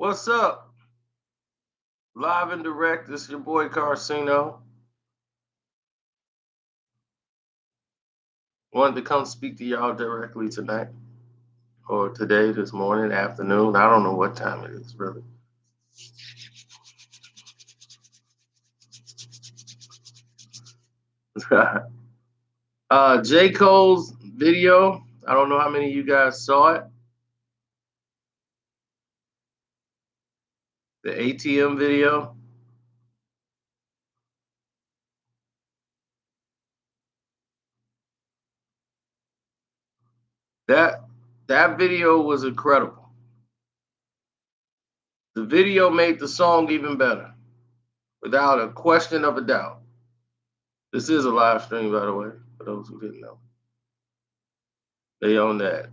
What's up? Live and direct. This is your boy Carcino. Wanted to come speak to y'all directly tonight, or today, this morning, afternoon. I don't know what time it is, really. J. Cole's video. I don't know how many of you guys saw it. The ATM video. That that video was incredible. The video made the song even better, without a question of a doubt. This is a live stream, by the way, for those who didn't know. They own that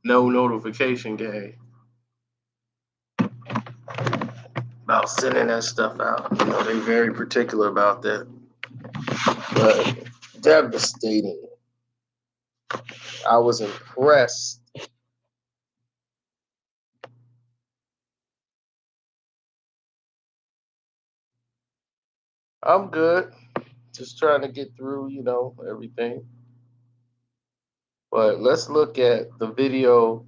no notification game about sending that stuff out. They're very particular about that. But devastating. I was impressed. I'm good. Just trying to get through, everything. But let's look at the video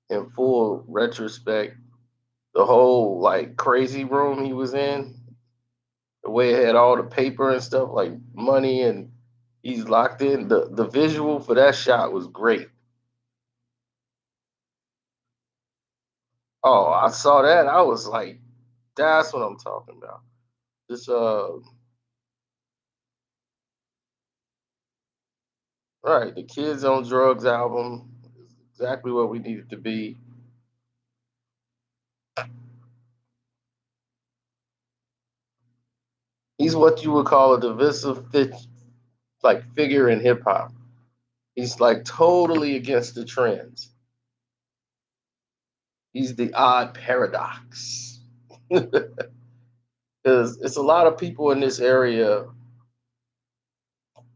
in full retrospect. The whole like crazy room he was in, the way it had all the paper and stuff, like money, and he's locked in. The visual for that shot was great. Oh, I saw that. I was like, that's what I'm talking about. This right, the Kids on Drugs album is exactly what we needed to be. He's what you would call a divisive like figure in hip hop. He's like totally against the trends. He's the odd paradox. Because it's a lot of people in this area,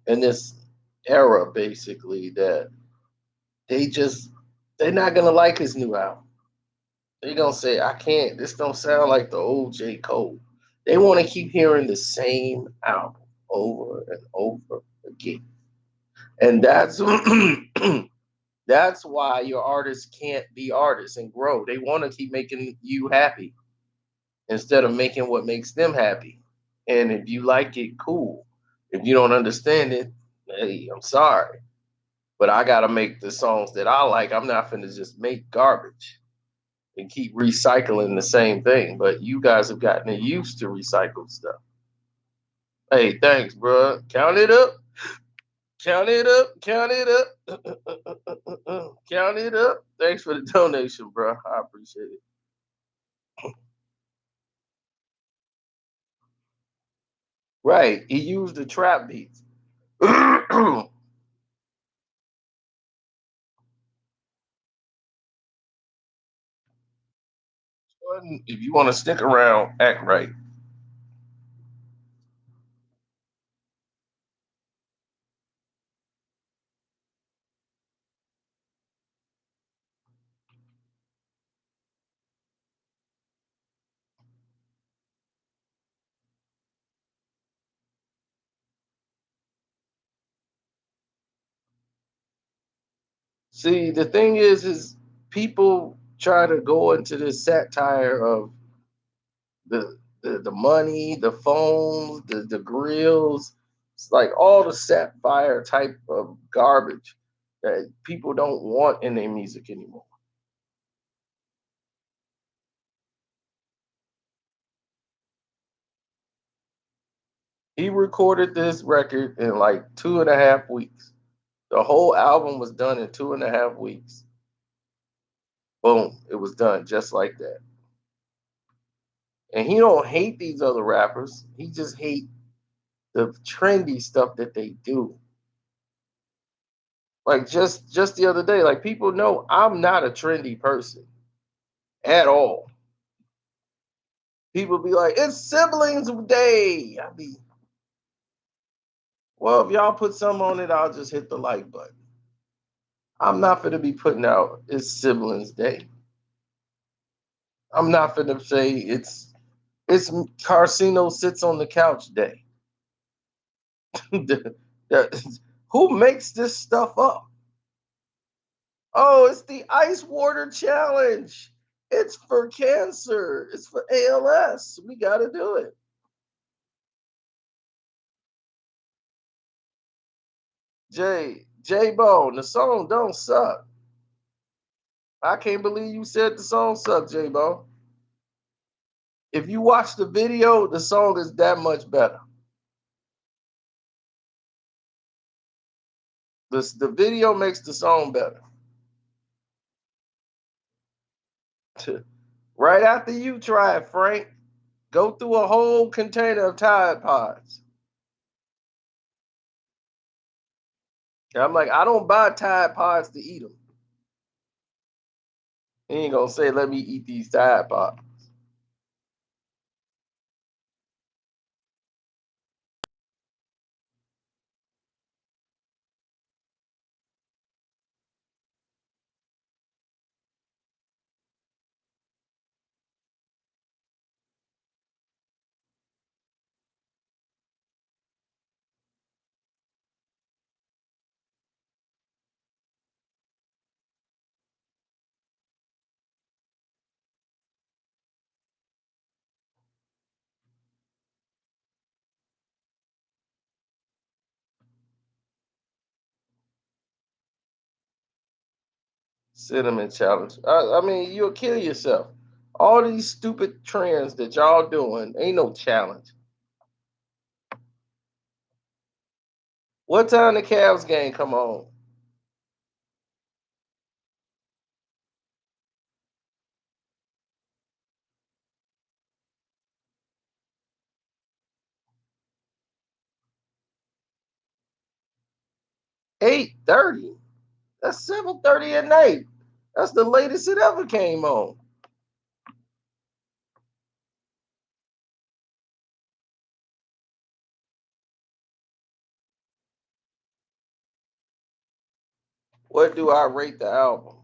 in this era, basically, that they just they're not gonna like his new album. They're gonna say, I can't, this don't sound like the old J. Cole. They want to keep hearing the same album over and over again. And that's that's why your artists can't be artists and grow. They want to keep making you happy instead of making what makes them happy. And if you like it, cool. If you don't understand it, hey, I'm sorry. But I gotta make the songs that I like. I'm not gonna just make garbage and keep recycling the same thing. But you guys have gotten used to recycled stuff. Hey, thanks, bro. Count it up. Count it up. Count it up. Count it up. Thanks for the donation, bro. I appreciate it. Right. He used the trap beats. If you want to stick around, act right. See, the thing is people try to go into this satire of the money, the phones, the grills. It's like all the sapphire type of garbage that people don't want in their music anymore. He recorded this record in like 2.5 weeks. The whole album was done in 2.5 weeks. Boom, it was done just like that. And he don't hate these other rappers. He just hate the trendy stuff that they do. Like just the other day, like people know I'm not a trendy person at all. People be like, it's siblings day. I be, well, if y'all put some on it, I'll just hit the like button. I'm not gonna be putting out it's siblings day. I'm not gonna say it's Carcino sits on the couch day. The- who makes this stuff up? Oh, it's the ice water challenge. It's for cancer. It's for ALS. We got to do it. J Bone, the song don't suck. I can't believe you said the song sucked, J Bone. If you watch the video, the song is that much better. The video makes the song better. Right after you try it, Frank, go through a whole container of Tide Pods. And I'm like, I don't buy Tide Pods to eat them. He ain't gonna say, let me eat these Tide Pods. Cinnamon challenge. I mean, you'll kill yourself. All these stupid trends that y'all doing ain't no challenge. What time the Cavs game come on? 8:30. That's 7:30 at night. That's the latest it ever came on. What do I rate the album?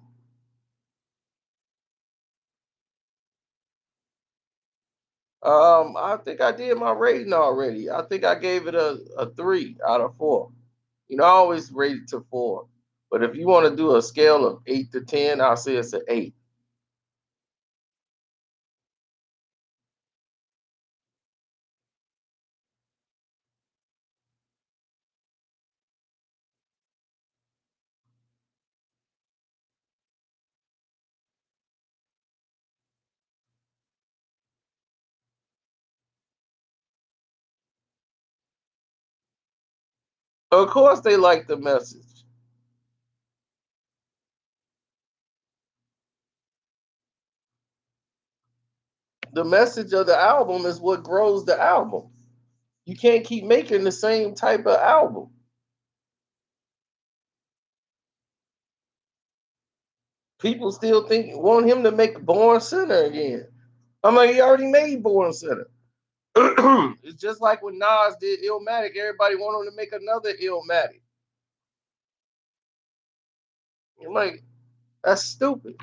I think I did my rating already. I think I gave it a 3 out of 4. I always rate it to 4. But if you want to do a scale of 8 to 10, I'll say it's an 8. Of course, they like the message. The message of the album is what grows the album. You can't keep making the same type of album. People still want him to make Born Center again. I'm like, he already made Born Center. It's just like when Nas did Illmatic. Everybody wanted him to make another Illmatic. I'm like, that's stupid.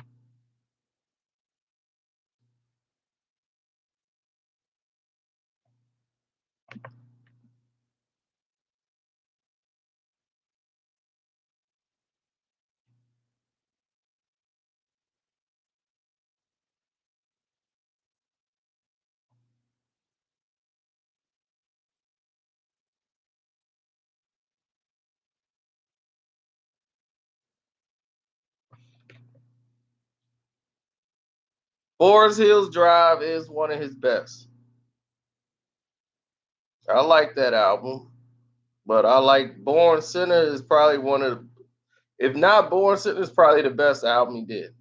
Forest Hills Drive is one of his best. I like that album, but I like Born Center is probably one of the, if not Born Center is probably the best album he did.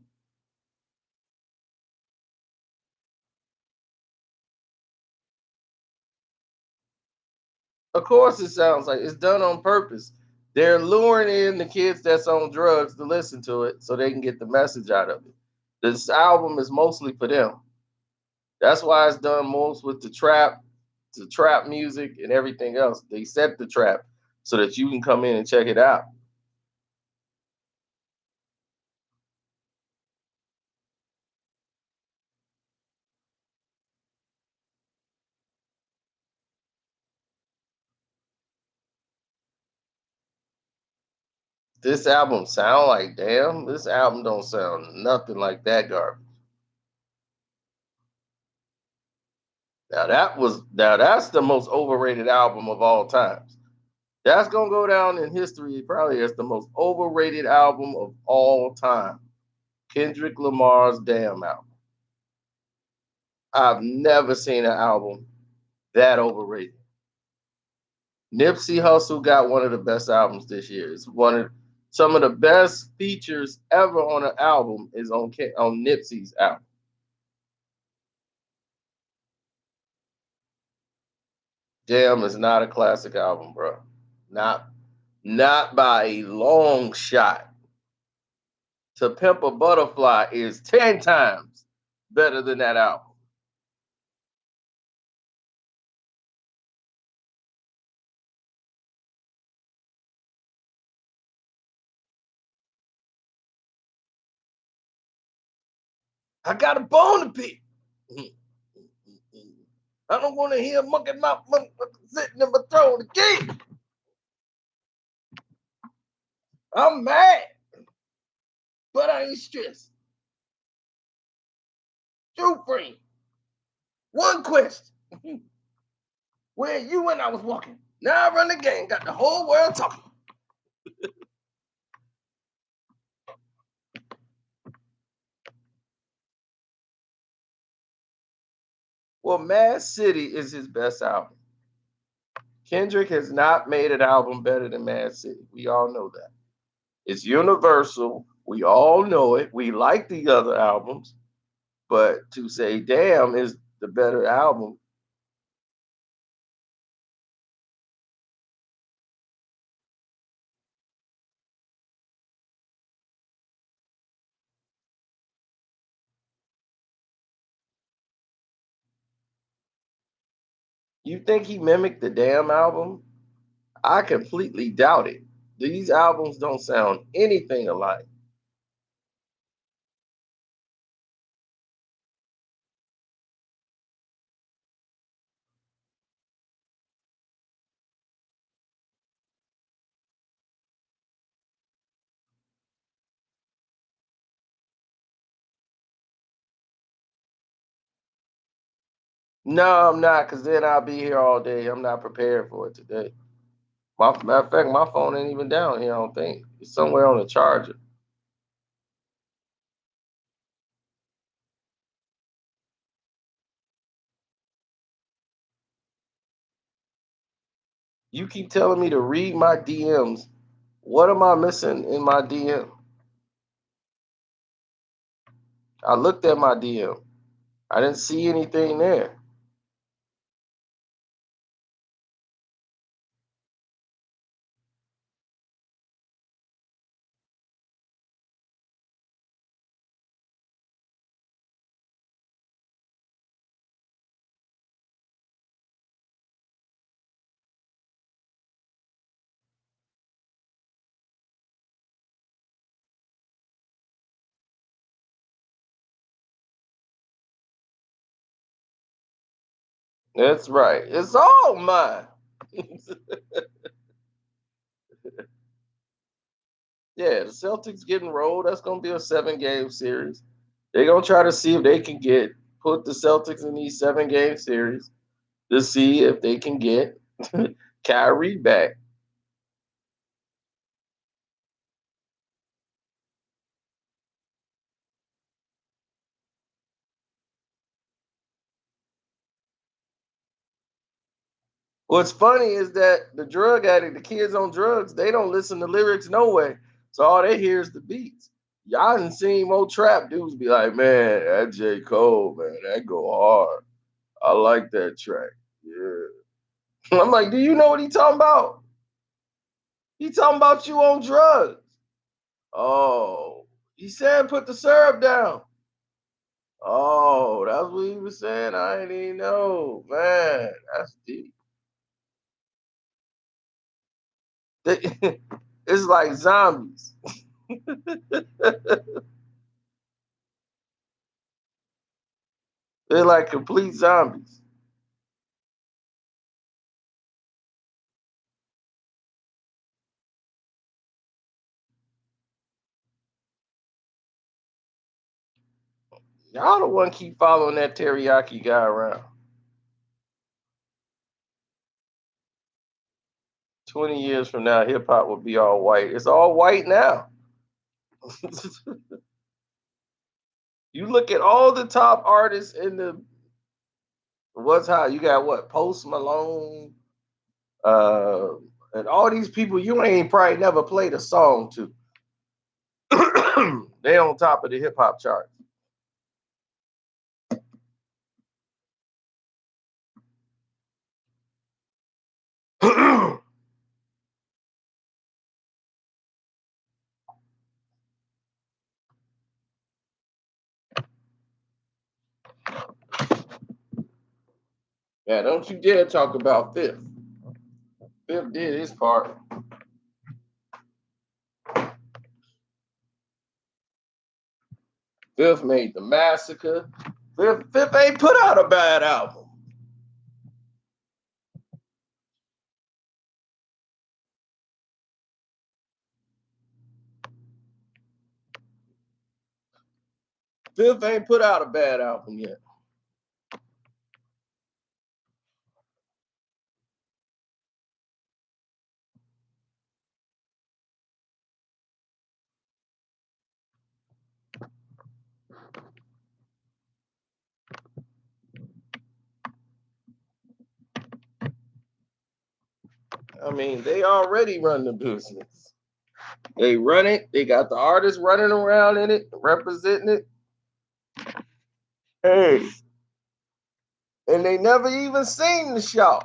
Of course, it sounds like it's done on purpose. They're luring in the kids that's on drugs to listen to it so they can get the message out of it. This album is mostly for them. That's why it's done most with the trap music and everything else. They set the trap so that you can come in and check it out. This album sound like damn. This album don't sound nothing like that garbage. That's the most overrated album of all times. That's gonna go down in history probably as the most overrated album of all time. Kendrick Lamar's Damn album. I've never seen an album that overrated. Nipsey Hussle got one of the best albums this year. It's one of some of the best features ever on an album is on Nipsey's album. Damn is not a classic album, bro. Not not by a long shot. To Pimp a Butterfly is 10 times better than that album. I got a bone to pick. I don't want to hear monkey mouth motherfucker sitting in my throne again. I'm mad, but I ain't stressed. True friend. One question. Where you when I was walking. Now I run the game, got the whole world talking. Well, Mad City is his best album. Kendrick has not made an album better than Mad City. We all know that. It's universal. We all know it. We like the other albums, but to say damn is the better album. You think he mimicked the damn album? I completely doubt it. These albums don't sound anything alike. No, I'm not, because then I'll be here all day. I'm not prepared for it today. Matter of fact, my phone ain't even down here, I don't think. It's somewhere on the charger. You keep telling me to read my DMs. What am I missing in my DM? I looked at my DM. I didn't see anything there. That's right. It's all mine. Yeah, the Celtics getting rolled. That's gonna be a 7 game series. They're gonna try to see if they can put the Celtics in these 7 game series to see if they can get Kyrie back. What's funny is that the drug addict, the kids on drugs, they don't listen to lyrics no way. So all they hear is the beats. Y'all done seen more trap dudes be like, man, that J. Cole, man, that go hard. I like that track. Yeah. I'm like, do you know what he talking about? He talking about you on drugs. Oh, he said put the syrup down. Oh, that's what he was saying. I didn't even know. Man, that's deep. It's like zombies. They're like complete zombies. Y'all the one keep following that teriyaki guy around. 20 years from now, hip hop will be all white. It's all white now. You look at all the top artists in the what's hot. You got what? Post Malone, uh, and all these people you ain't probably never played a song to. They on top of the hip hop chart. Yeah, don't you dare talk about Fifth. Fifth did his part. Fifth made the massacre. Fifth ain't put out a bad album. Fifth ain't put out a bad album yet. I mean, they already run the business. They run it. They got the artists running around in it, representing it. Hey, and they never even seen the show.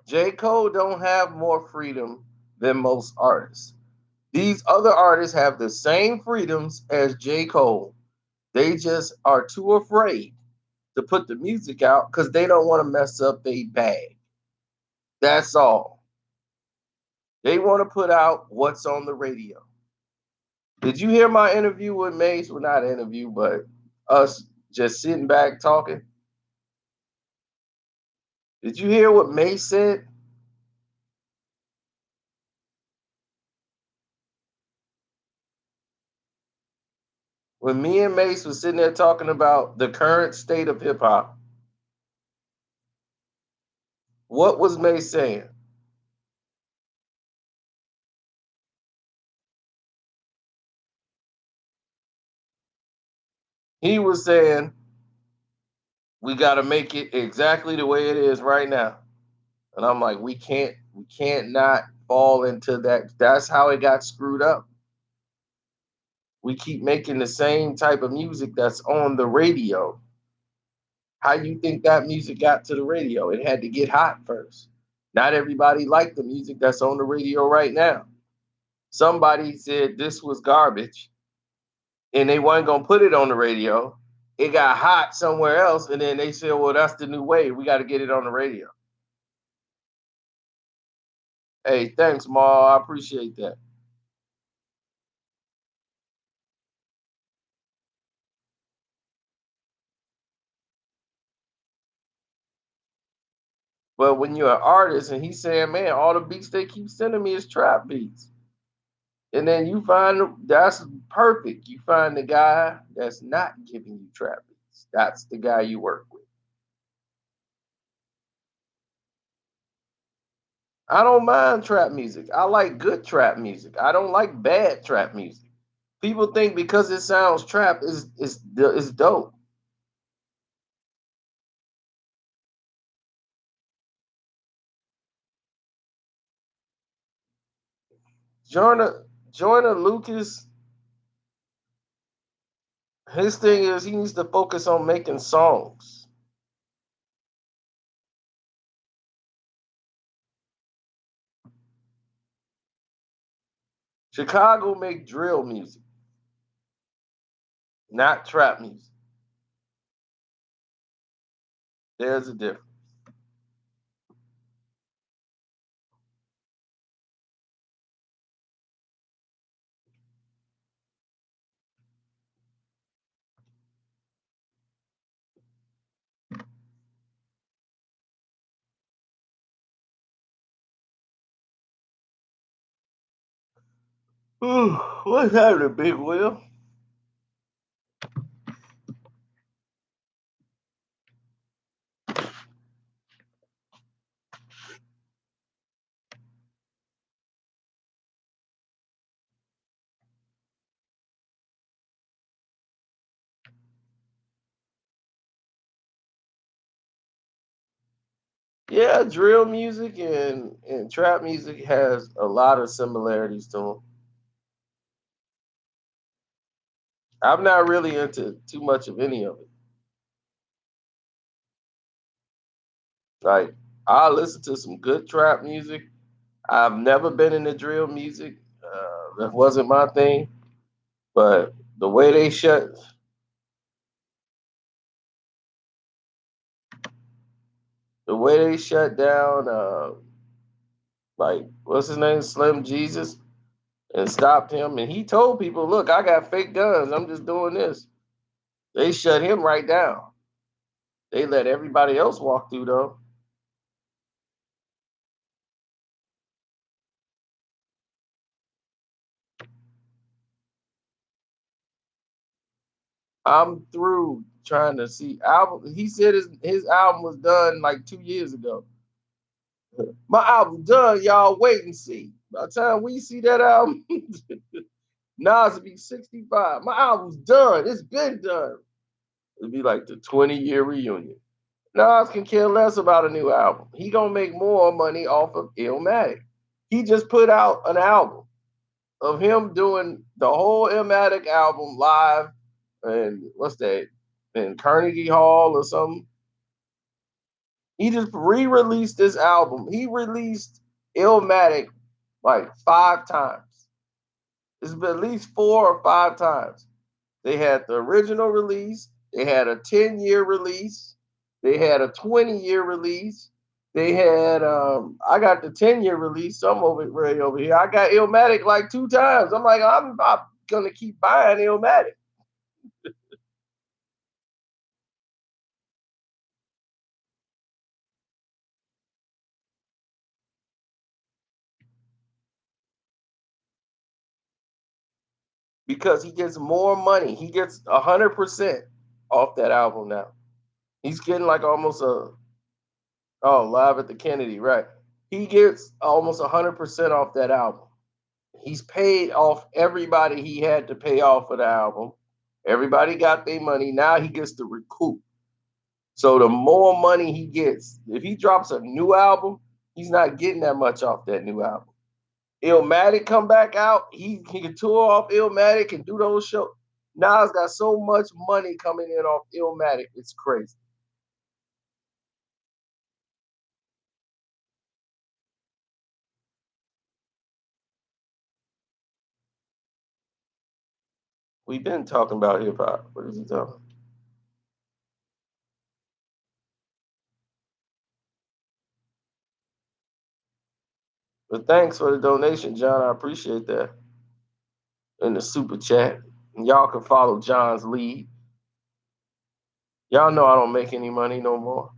J. Cole don't have more freedom than most artists. These other artists have the same freedoms as J. Cole. They just are too afraid to put the music out because they don't want to mess up their bag. That's all. They want to put out what's on the radio. Did you hear my interview with Mace? Well, not interview, but us just sitting back talking. Did you hear what Mace said? When me and Mace was sitting there talking about the current state of hip hop, what was Mace saying? He was saying we got to make it exactly the way it is right now. And I'm like, we can't not fall into that. That's how it got screwed up. We keep making the same type of music that's on the radio. How you think that music got to the radio? It had to get hot first. Not everybody liked the music that's on the radio right now. Somebody said this was garbage and they weren't gonna put it on the radio. It got hot somewhere else, and then they said, well, that's the new wave. We got to get it on the radio. Hey, thanks, Ma. I appreciate that. But when you're an artist and he's saying, man, all the beats they keep sending me is trap beats. And then you find that's perfect. You find the guy that's not giving you trap beats. That's the guy you work with. I don't mind trap music. I like good trap music. I don't like bad trap music. People think because it sounds trap is dope. Joyner Lucas, his thing is he needs to focus on making songs. Chicago make drill music, not trap music. There's a difference. What's happening, Big Will? Yeah, drill music and trap music has a lot of similarities to them. I'm not really into too much of any of it. Like, I listen to some good trap music. I've never been into drill music. That wasn't my thing. But the way they shut down, like what's his name, Slim Jesus, and stopped him, and he told people, "Look, I got fake guns. I'm just doing this." They shut him right down. They let everybody else walk through though. I'm through trying to see album. He said his album was done like 2 years ago. My album done, y'all wait and see. By the time we see that album, Nas will be 65. My album's done. It's been done. It'll be like the 20-year reunion. Nas can care less about a new album. He gonna make more money off of Illmatic. He just put out an album of him doing the whole Illmatic album live, and what's that, in Carnegie Hall or something. He just re-released this album. He released Illmatic like 5 times. It's been at least 4 or 5 times. They had the original release. They had a 10-year release. They had a 20-year release. They had I got the 10-year release. Some of it right over here. I got Illmatic like 2 times. I'm like, I'm not gonna keep buying Illmatic because he gets more money. He gets 100% off that album now. He's getting like almost a, oh, live at the Kennedy, right? He gets almost 100% off that album. He's paid off everybody he had to pay off for the album. Everybody got their money. Now he gets to recoup. So the more money he gets, if he drops a new album, he's not getting that much off that new album. Illmatic come back out, he can tour off Illmatic and do those shows. Nas got so much money coming in off Illmatic, it's crazy. We've been talking about hip hop. What is he talking? But thanks for the donation, John. I appreciate that. In the super chat. And y'all can follow John's lead. Y'all know I don't make any money no more.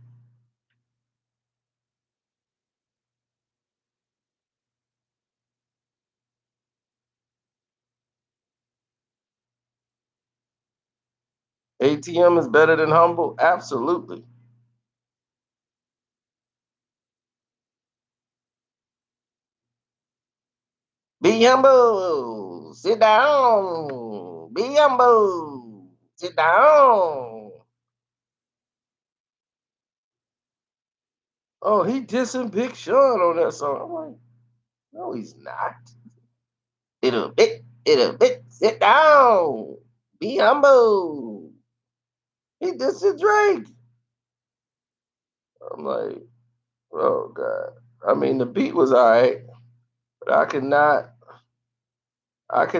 ATM is better than humble? Absolutely. Be humble. Sit down. Be humble. Sit down. Oh, he dissing Big Sean on that song. I'm like, no, he's not. It'll bit, sit down. Be humble. He dissing Drake. I'm like, oh God. I mean, the beat was all right, but I could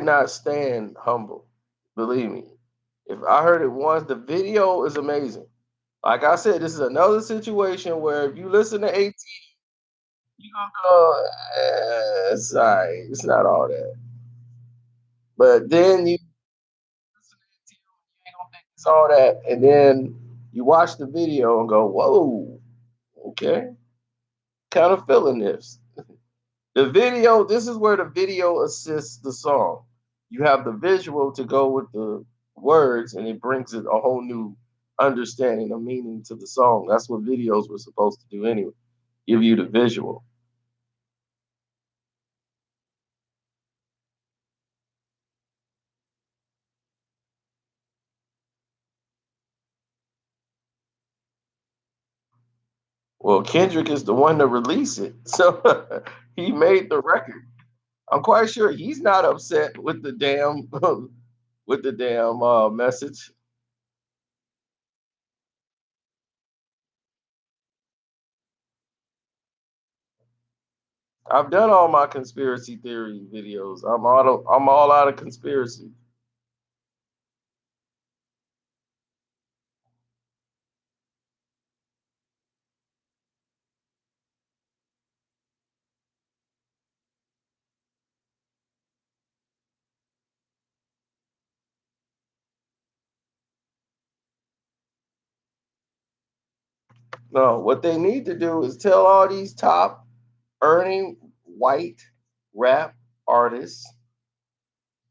not stand humble. Believe me. If I heard it once, the video is amazing. Like I said, this is another situation where if you listen to AT, you gonna go, it's all right. It's not all that. But then you listen to AT, you ain't gonna think it's all that. And then you watch the video and go, whoa, okay, kind of feeling this. The video, this is where the video assists the song. You have the visual to go with the words, and it brings it a whole new understanding of meaning to the song. That's what videos were supposed to do anyway. Give you the visual. Well, Kendrick is the one to release it. So he made the record. I'm quite sure he's not upset with the damn with the damn message. I've done all my conspiracy theory videos. I'm all out of conspiracy. No, what they need to do is tell all these top earning white rap artists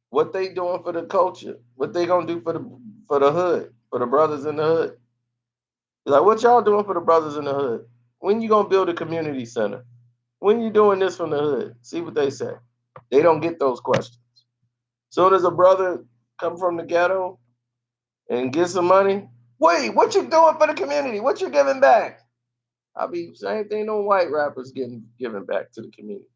what they doing for the culture, what they gonna do for the hood, for the brothers in the hood. Like, what y'all doing for the brothers in the hood? When you gonna build a community center? When you doing this from the hood? See what they say. They don't get those questions. Soon as a brother come from the ghetto and get some money, wait, what you doing for the community? What you giving back? I be same thing. No white rappers getting giving back to the community.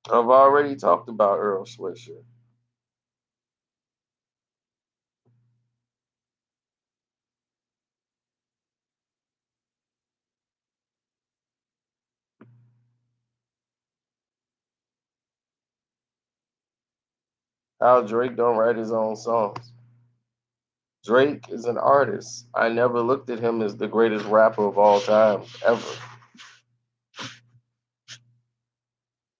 I've already talked about Earl Swisher. How Drake don't write his own songs. Drake is an artist. I never looked at him as the greatest rapper of all time, ever.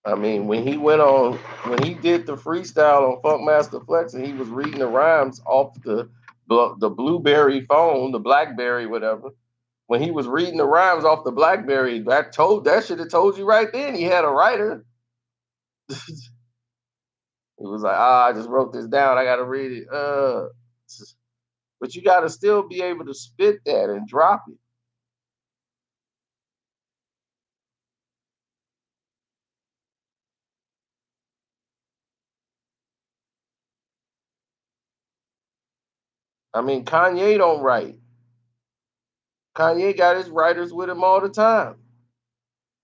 I mean, when he did the freestyle on Funkmaster Flex, and he was reading the rhymes off the BlueBerry phone, the BlackBerry, whatever. When he was reading the rhymes off the BlackBerry, that should have told you right then he had a writer. He was like, I just wrote this down. I got to read it. But you got to still be able to spit that and drop it. I mean, Kanye don't write. Kanye got his writers with him all the time.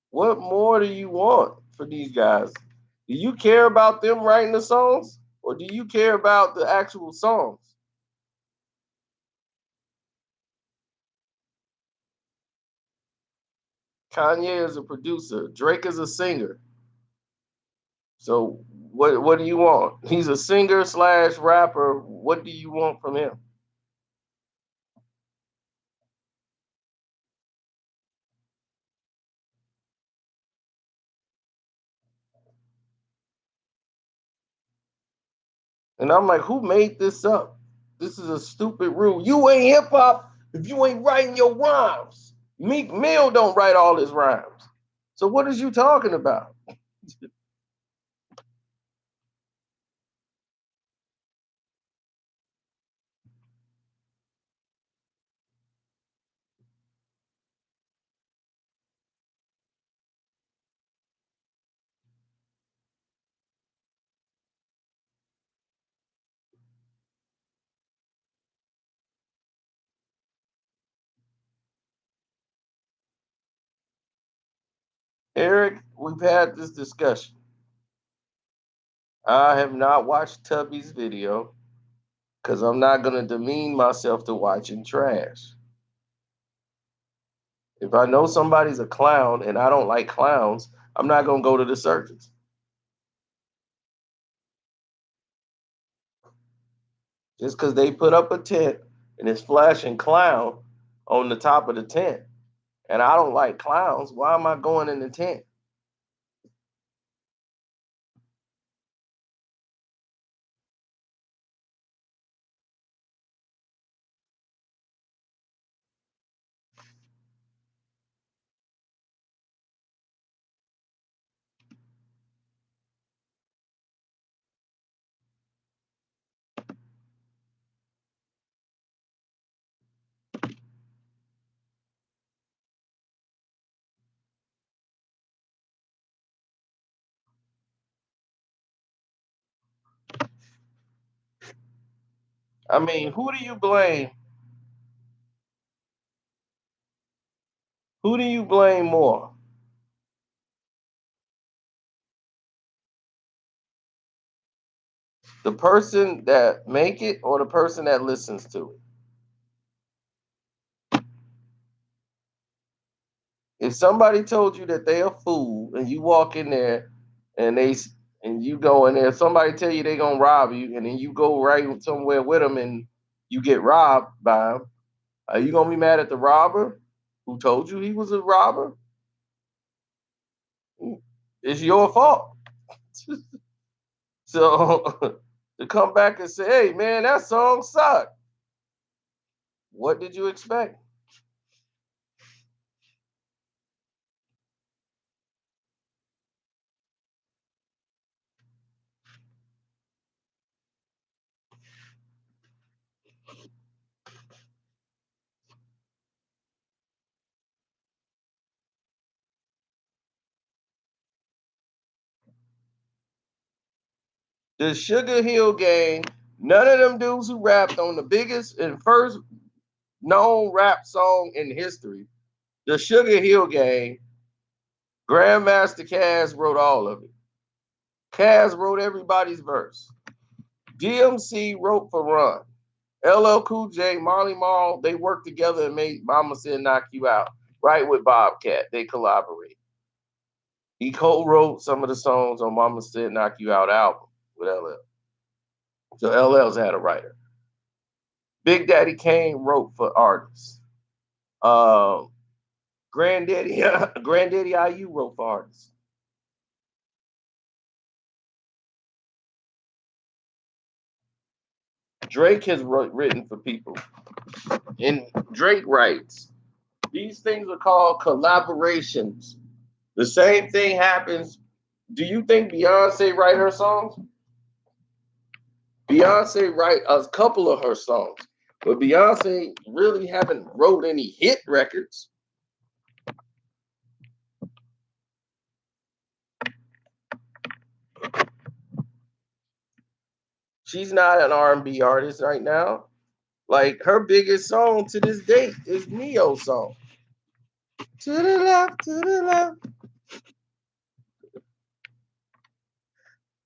What more do you want for these guys? Do you care about them writing the songs, or do you care about the actual songs? Kanye is a producer. Drake is a singer. So what do you want? He's a singer slash rapper. What do you want from him? And I'm like, who made this up? This is a stupid rule. You ain't hip hop if you ain't writing your rhymes. Meek Mill don't write all his rhymes. So what is you talking about? Eric, we've had this discussion. I have not watched Tubby's video because I'm not gonna demean myself to watching trash. If I know somebody's a clown and I don't like clowns, I'm not gonna go to the circus. Just because they put up a tent and it's flashing clown on the top of the tent, and I don't like clowns, why am I going in the tent? I mean, who do you blame? Who do you blame more? The person that make it or the person that listens to it? If somebody told you that they a fool and you walk in there and and you go in there, somebody tell you they gonna rob you, and then you go right somewhere with them and you get robbed by them, are you gonna be mad at the robber who told you he was a robber? It's your fault. So to come back and say, "Hey man, that song sucked," what did you expect? The Sugar Hill Gang, none of them dudes who rapped on the biggest and first known rap song in history, the Sugar Hill Gang, Grandmaster Caz wrote all of it. Caz wrote everybody's verse. DMC wrote for Run. LL Cool J, Marley Marl, they worked together and made Mama Said Knock You Out. Right with Bobcat, they collaborate. He co-wrote some of the songs on Mama Said Knock You Out album with LL. So LL's had a writer. Big Daddy Kane wrote for artists. Um, Granddaddy Granddaddy IU wrote for artists. Drake has written for people, and Drake writes. These things are called collaborations. The same thing happens. Do you think Beyonce write her songs? Beyonce write a couple of her songs, but Beyonce really haven't wrote any hit records. She's not an R&B artist right now. Like her biggest song to this date is Neo's song. To the left, to the left,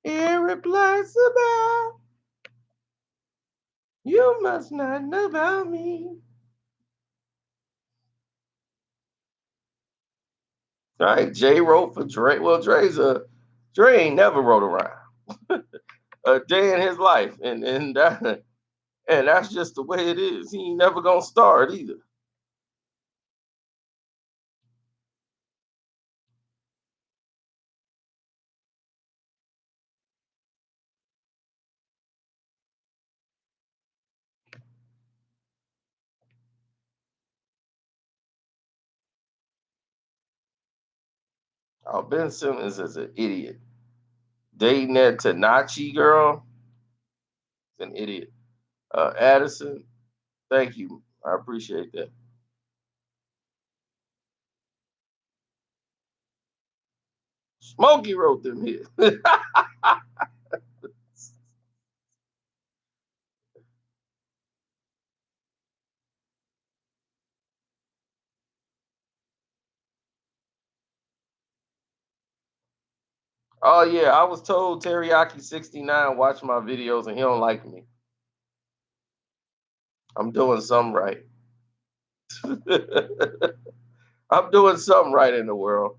irreplaceable. You must not know about me. Right? Jay wrote for Dre. Well, Dre ain't never wrote around a day in his life, and that's just the way it is. He ain't never gonna start either. Oh, Ben Simmons is an idiot. Dating that Tanachi girl is an idiot. Addison, thank you. I appreciate that. Smokey wrote them here. Oh yeah, I was told Teriyaki 69 watch my videos and he don't like me. I'm doing something right. I'm doing something right in the world.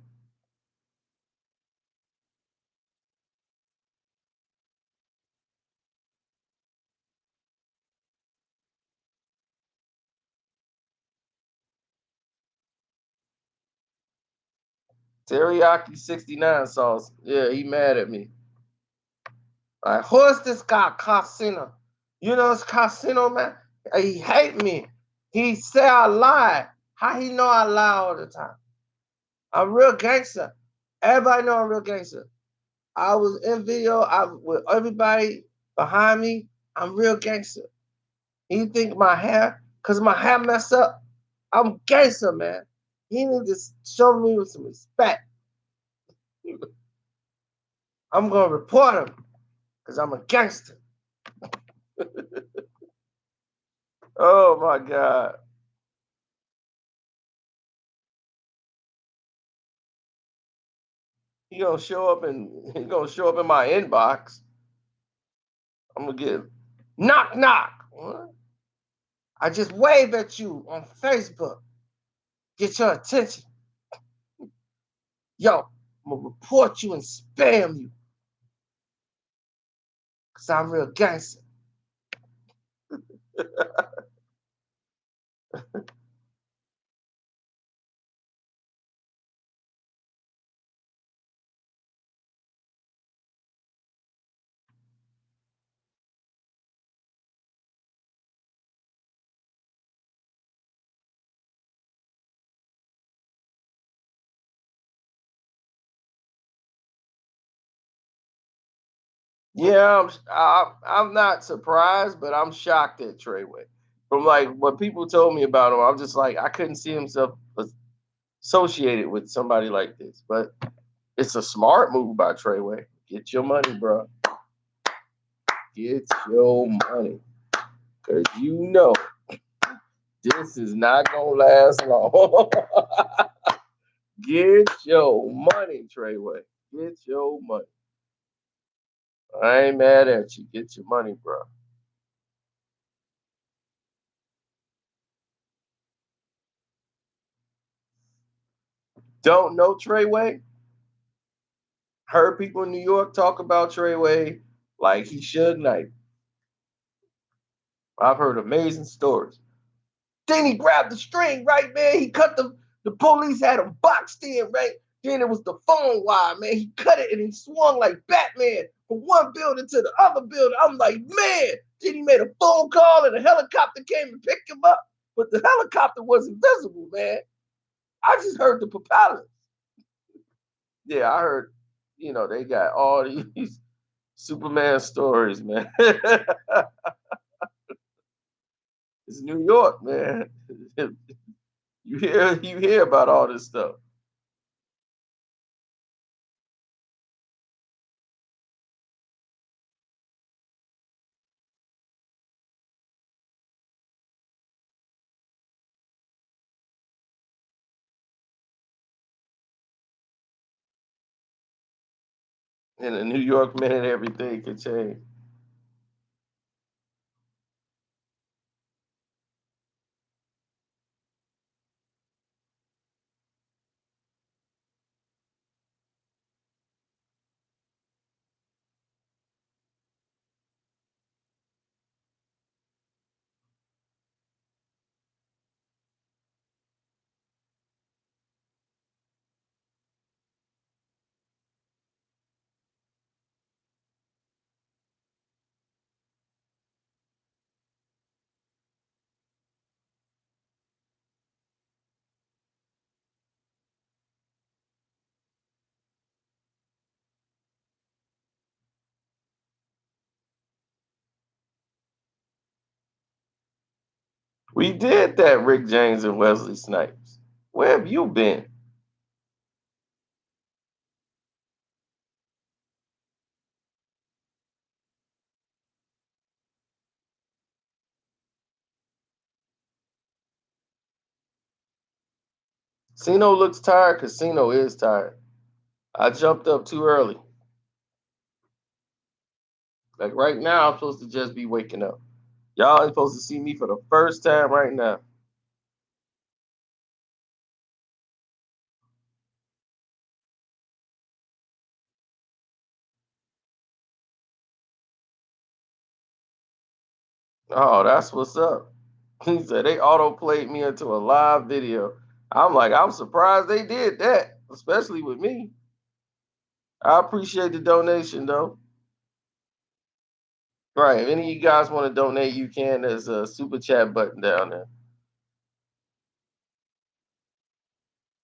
Teriyaki 69 sauce. Yeah, he mad at me. Like, who is this guy, Casino? You know it's Casino, man? He hate me. He say I lie. How he know I lie all the time? I'm real gangster. Everybody know I'm real gangster. I was in video I with everybody behind me. I'm real gangster. You think my hair, cause my hair messed up, I'm gangster, man. He need to show me with some respect. I'm gonna report him, cause I'm a gangster. Oh my god. He gonna show up in my inbox. I'm gonna get knock knock. What? I just wave at you on Facebook. Get your attention. Yo, I'm gonna report you and spam you. Cause I'm real gangster. Yeah, I'm not surprised, but I'm shocked at Treyway. From like what people told me about him, I'm just like I couldn't see himself associated with somebody like this. But it's a smart move by Treyway. Get your money, bro. Get your money, cause you know this is not gonna last long. Get your money, Treyway. Get your money. I ain't mad at you. Get your money, bro. Don't know Treyway? Heard people in New York talk about Treyway like he should. Like I've heard amazing stories. Then he grabbed the string, right, man. He cut the police had him boxed in, right? Then it was the phone wire, man. He cut it and he swung like Batman from one building to the other building. I'm like, man. Then he made a phone call and a helicopter came and picked him up. But the helicopter was invisible, man. I just heard the propellers. Yeah, I heard, they got all these Superman stories, man. It's New York, man. You hear about all this stuff. In a New York minute, everything can change. We did that, Rick James and Wesley Snipes. Where have you been? Casino looks tired. Casino is tired. I jumped up too early. Like right now, I'm supposed to just be waking up. Y'all ain't supposed to see me for the first time right now. Oh, that's what's up. He said they auto played me into a live video. I'm like, I'm surprised they did that, especially with me. I appreciate the donation though. Right. If any of you guys want to donate, you can. There's a super chat button down there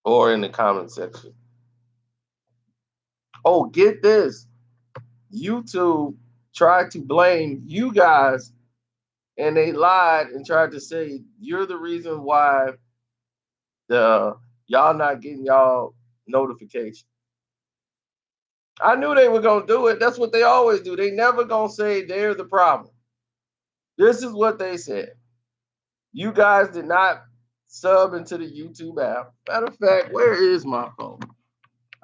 or in the comment section. Oh, get this. YouTube tried to blame you guys and they lied and tried to say you're the reason why the y'all not getting y'all notification. I knew they were gonna do it. That's what they always do. They never gonna say they're the problem. This is what they said. You guys did not sub into the YouTube app. Matter of fact, where is my phone?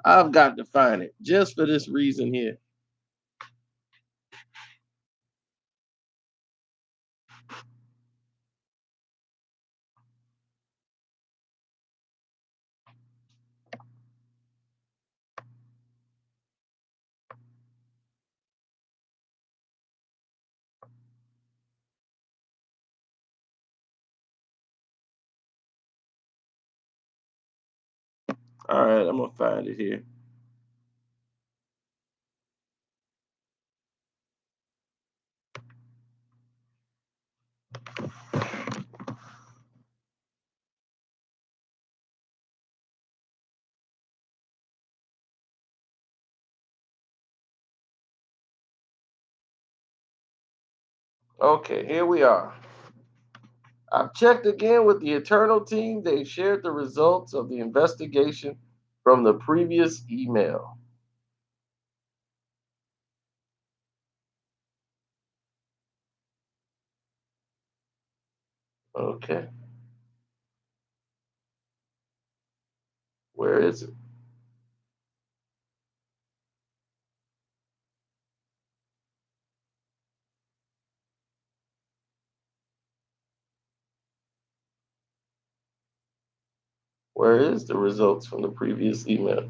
I've got to find it just for this reason here. All right, I'm gonna find it here. Okay, here we are. I've checked again with the Eternal team. They shared the results of the investigation from the previous email. Okay, where is it? Where is the results from the previous email?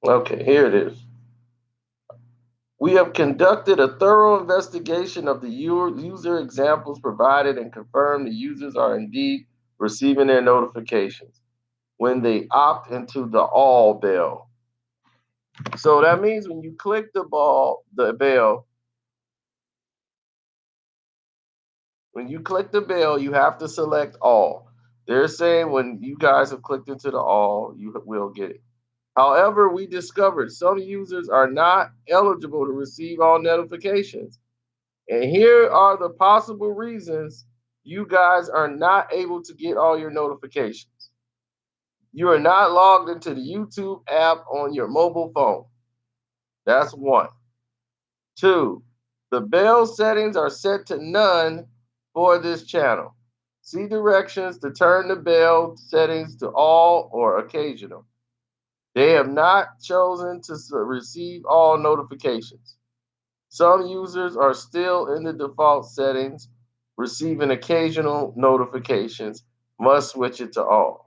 Okay, here it is. We have conducted a thorough investigation of the user examples provided and confirmed the users are indeed receiving their notifications when they opt into the all bell. So that means when you click the bell, when you click the bell, you have to select all. They're saying when you guys have clicked into the all, you will get it. However, we discovered some users are not eligible to receive all notifications. And here are the possible reasons you guys are not able to get all your notifications. You are not logged into the YouTube app on your mobile phone. That's one. Two, the bell settings are set to none for this channel. See directions to turn the bell settings to all or occasional. They have not chosen to receive all notifications. Some users are still in the default settings, receiving occasional notifications, must switch it to all.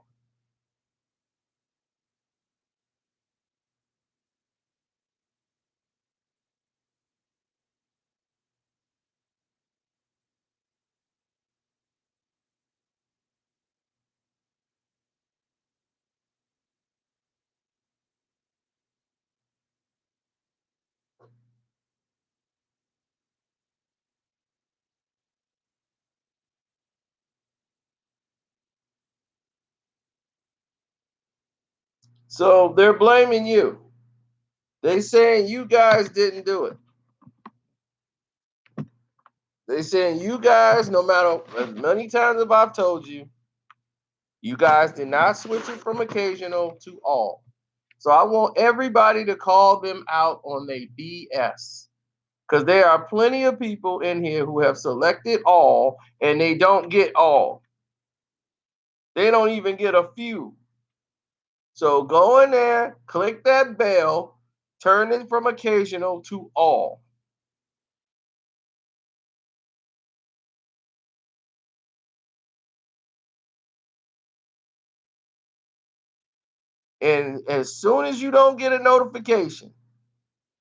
So they're blaming you. They saying you guys didn't do it. They saying you guys, no matter as many times as I've told you, you guys did not switch it from occasional to all. So I want everybody to call them out on their BS. Because there are plenty of people in here who have selected all and they don't get all. They don't even get a few. So go in there, click that bell, turn it from occasional to all. And as soon as you don't get a notification,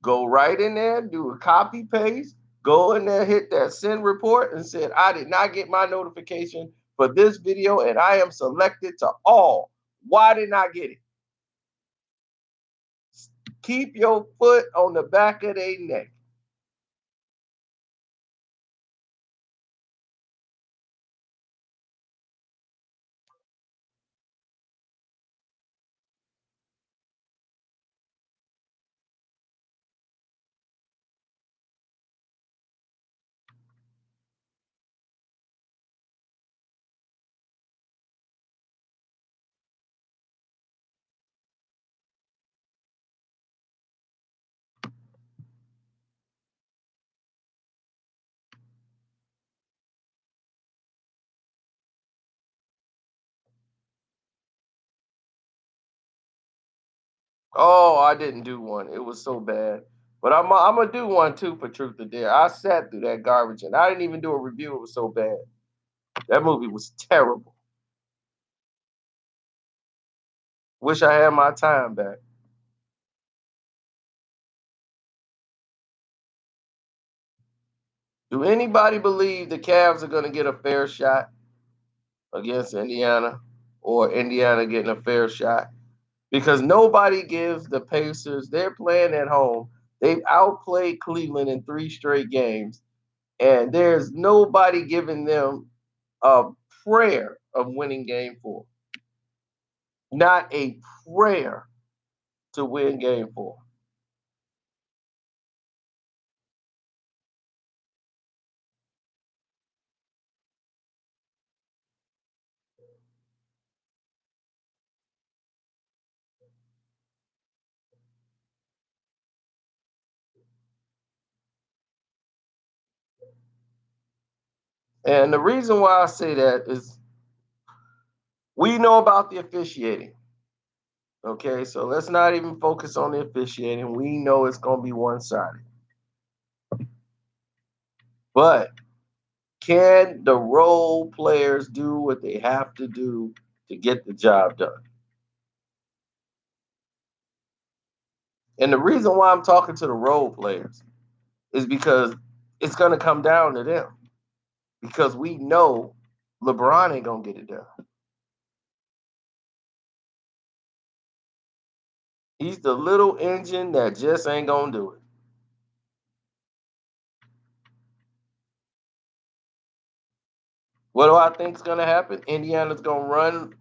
go right in there, do a copy paste, go in there, hit that send report and said, I did not get my notification for this video and I am selected to all. Why didn't I get it? Keep your foot on the back of their neck. Oh, I didn't do one. It was so bad. But I'm gonna do one too for Truth or Dare. I sat through that garbage and I didn't even do a review. It was so bad. That movie was terrible. Wish I had my time back. Do anybody believe the Cavs are gonna get a fair shot against Indiana, or Indiana getting a fair shot? Because nobody gives the Pacers. They're playing at home. They've outplayed Cleveland in 3 straight games, and there's nobody giving them a prayer of winning game 4. Not a prayer to win game 4. And the reason why I say that is we know about the officiating. Okay, so let's not even focus on the officiating. We know it's going to be one sided. But can the role players do what they have to do to get the job done? And the reason why I'm talking to the role players is because it's going to come down to them. Because we know LeBron ain't going to get it done. He's the little engine that just ain't going to do it. What do I think is going to happen? Indiana's going to run.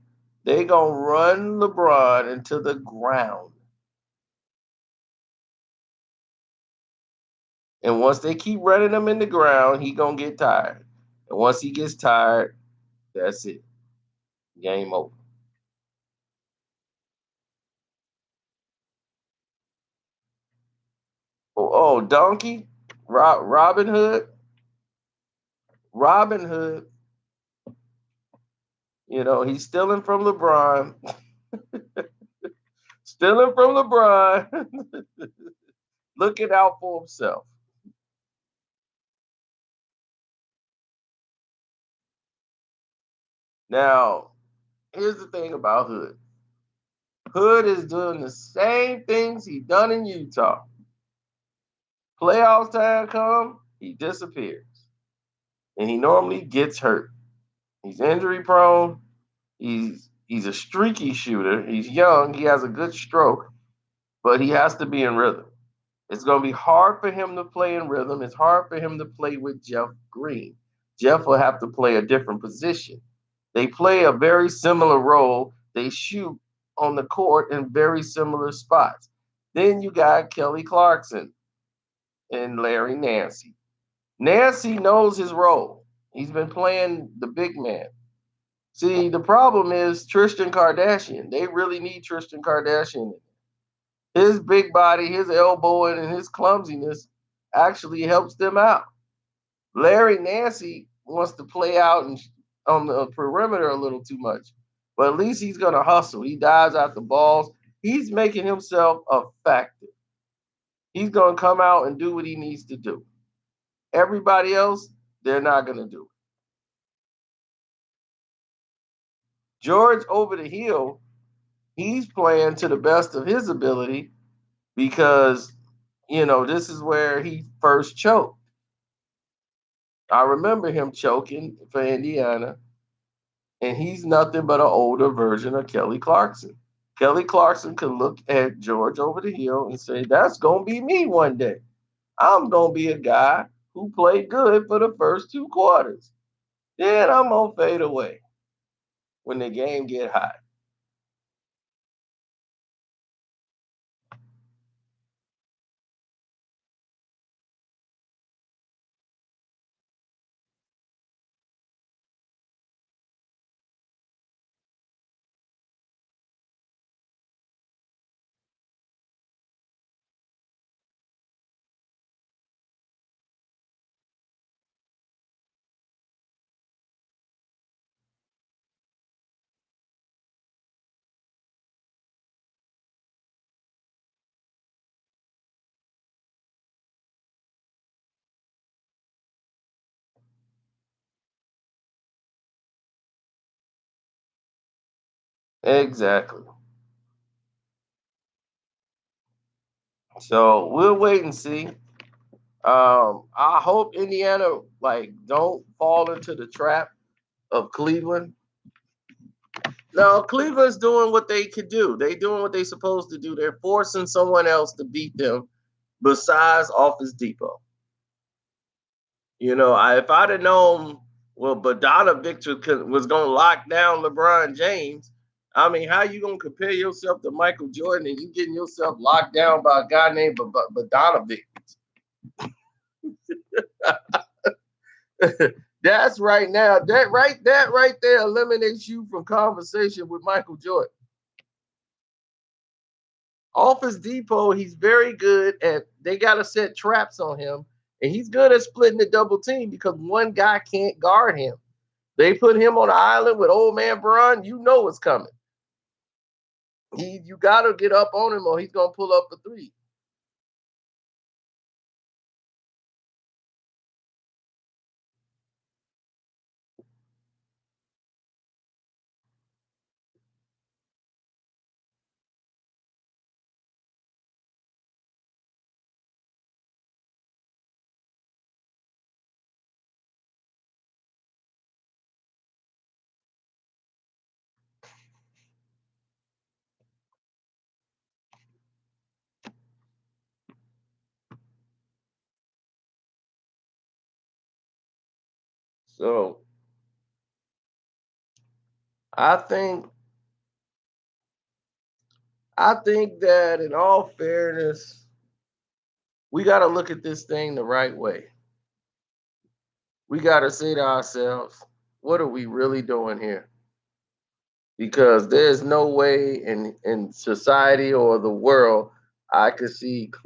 They going to run LeBron into the ground. And once they keep running him in the ground, he gonna get tired. And once he gets tired, that's it. Game over. Oh, Donkey, Robin Hood, Robin Hood. He's stealing from LeBron, stealing from LeBron, looking out for himself. Now, here's the thing about Hood. Hood is doing the same things he done in Utah. Playoffs time come, he disappears, and he normally gets hurt. He's injury prone. He's a streaky shooter. He's young. He has a good stroke, but he has to be in rhythm. It's going to be hard for him to play in rhythm. It's hard for him to play with Jeff Green. Jeff will have to play a different position. They play a very similar role. They shoot on the court in very similar spots. Then you got Kelly Clarkson and Larry Nance. Nance knows his role. He's been playing the big man. See, the problem is Tristan Kardashian. They really need Tristan Kardashian. His big body, his elbowing, and his clumsiness actually helps them out. Larry Nance wants to play out and on the perimeter a little too much. but at least he's gonna hustle. He dives out the balls. He's making himself effective. He's gonna come out and do what he needs to do. Everybody else, they're not gonna do it. George over the hill, he's playing to the best of his ability because this is where he first choked. I remember him choking for Indiana, and he's nothing but an older version of Kelly Clarkson. Kelly Clarkson could look at George over the hill and say, "That's gonna be me one day. I'm gonna be a guy who played good for the first 2 quarters. Then I'm gonna fade away when the game get hot." Exactly. So we'll wait and see. I hope Indiana don't fall into the trap of Cleveland. No, Cleveland's doing what they could do. They doing what they supposed to do. They're forcing someone else to beat them besides Office Depot. If I'd have known, well, Badana Victor was going to lock down LeBron James. I mean, how you going to compare yourself to Michael Jordan and you getting yourself locked down by a guy named Badana Victor? That's right now. That right there eliminates you from conversation with Michael Jordan. Office Depot, he's very good at they gotta set traps on him, and he's good at splitting the double team because one guy can't guard him. They put him on the island with old man Braun, you know what's coming. You gotta get up on him or he's gonna pull up a three. So I think I think that in all fairness, we gotta look at this thing the right way. We gotta say to ourselves, what are we really doing here? Because there's no way in society or the world I could see